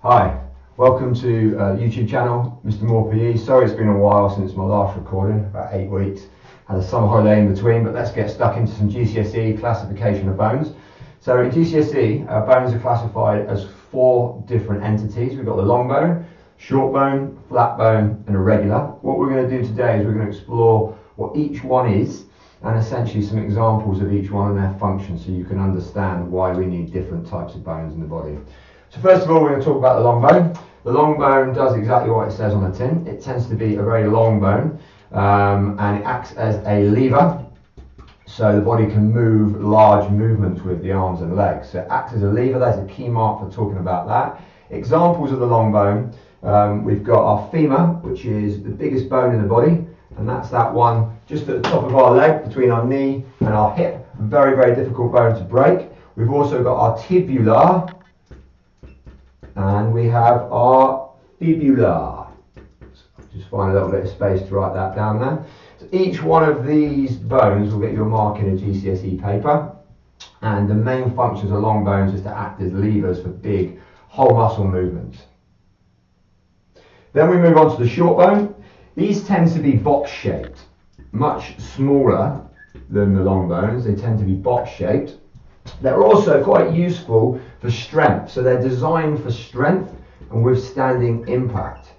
Hi, welcome to YouTube channel, Mr. Moore PE. Sorry it's been a while since my last recording, about 8 weeks. Had a summer holiday in between, but let's get stuck into some GCSE classification of bones. So in GCSE, bones are classified as 4 different entities. We've got the long bone, short bone, flat bone and irregular. What we're going to do today is we're going to explore what each one is and essentially some examples of each one and their functions so you can understand why we need different types of bones in the body. So first of all, we're going to talk about the long bone. The long bone does exactly what it says on the tin. It tends to be a very long bone and it acts as a lever, so the body can move large movements with the arms and legs. So it acts as a lever. That's a key mark for talking about that. Examples of the long bone, we've got our femur, which is the biggest bone in the body, and that's that one just at the top of our leg between our knee and our hip. Very, very difficult bone to break. We've also got our tibula, and we have our fibula. Just find a little bit of space to write that down there. So each one of these bones will get you a mark in a GCSE paper, and the main functions of long bones is to act as levers for big whole muscle movements. Then we move on to the short bone. These tend to be box shaped, much smaller than the long bones. They tend to be box shaped. They're also quite useful for strength, so they're designed for strength and withstanding impact.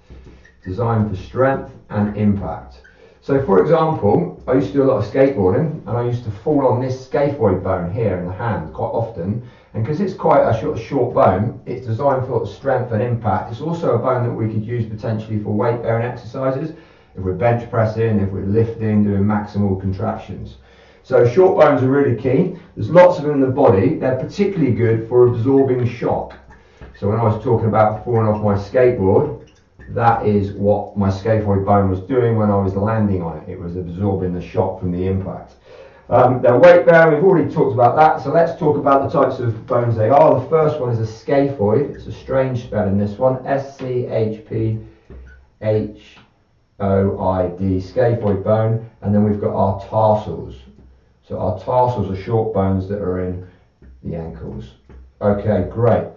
Designed for strength and impact. So for example, I used to do a lot of skateboarding and I used to fall on this scaphoid bone here in the hand quite often, and because it's quite a short bone, it's designed for strength and impact. It's also a bone that we could use potentially for weight bearing exercises, if we're bench pressing, if we're lifting, doing maximal contractions. So short bones are really key. There's lots of them in the body. They're particularly good for absorbing shock. So when I was talking about falling off my skateboard, that is what my scaphoid bone was doing when I was landing on it. It was absorbing the shock from the impact. They're weight bearing, we've already talked about that. So let's talk about the types of bones they are. The first one is a scaphoid. It's a strange spelling, this one. S-C-H-P-H-O-I-D, scaphoid bone. And then we've got our tarsals. So our tarsals are short bones that are in the ankles. Okay, great.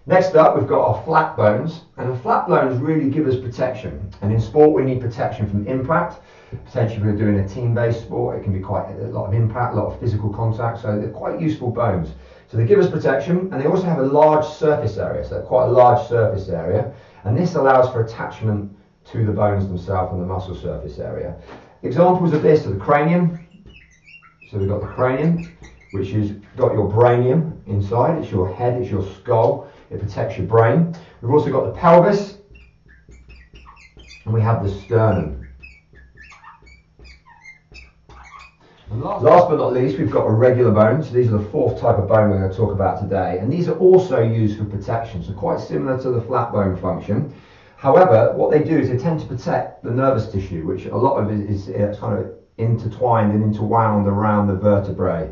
Next up, we've got our flat bones, and the flat bones really give us protection. And in sport, we need protection from impact. Potentially, if we're doing a team-based sport, it can be quite a lot of impact, a lot of physical contact. So they're quite useful bones. So they give us protection, and they also have a large surface area. So they're quite a large surface area, and this allows for attachment to the bones themselves and the muscle surface area. Examples of this are the cranium. So we've got the cranium, which has got your brainium inside. It's your head, it's your skull. It protects your brain. We've also got the pelvis, and we have the sternum. And last but not least, we've got irregular bones. So these are the 4th type of bone we're going to talk about today, and these are also used for protection, so quite similar to the flat bone function. However, what they do is they tend to protect the nervous tissue, which a lot of it is kind of intertwined and interwound around the vertebrae.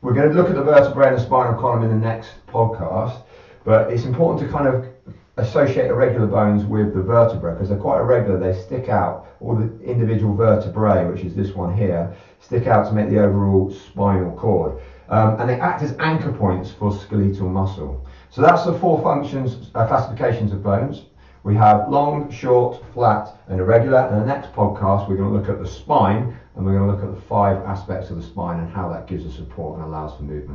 We're going to look at the vertebrae and the spinal column in the next podcast, but it's important to kind of associate irregular bones with the vertebrae because they're quite irregular. They stick out, all the individual vertebrae, which is this one here, stick out to make the overall spinal cord. And they act as anchor points for skeletal muscle. So that's the 4 functions, classifications of bones. We have long, short, flat and irregular, and in the next podcast we're going to look at the spine and we're going to look at the 5 aspects of the spine and how that gives us support and allows for movement.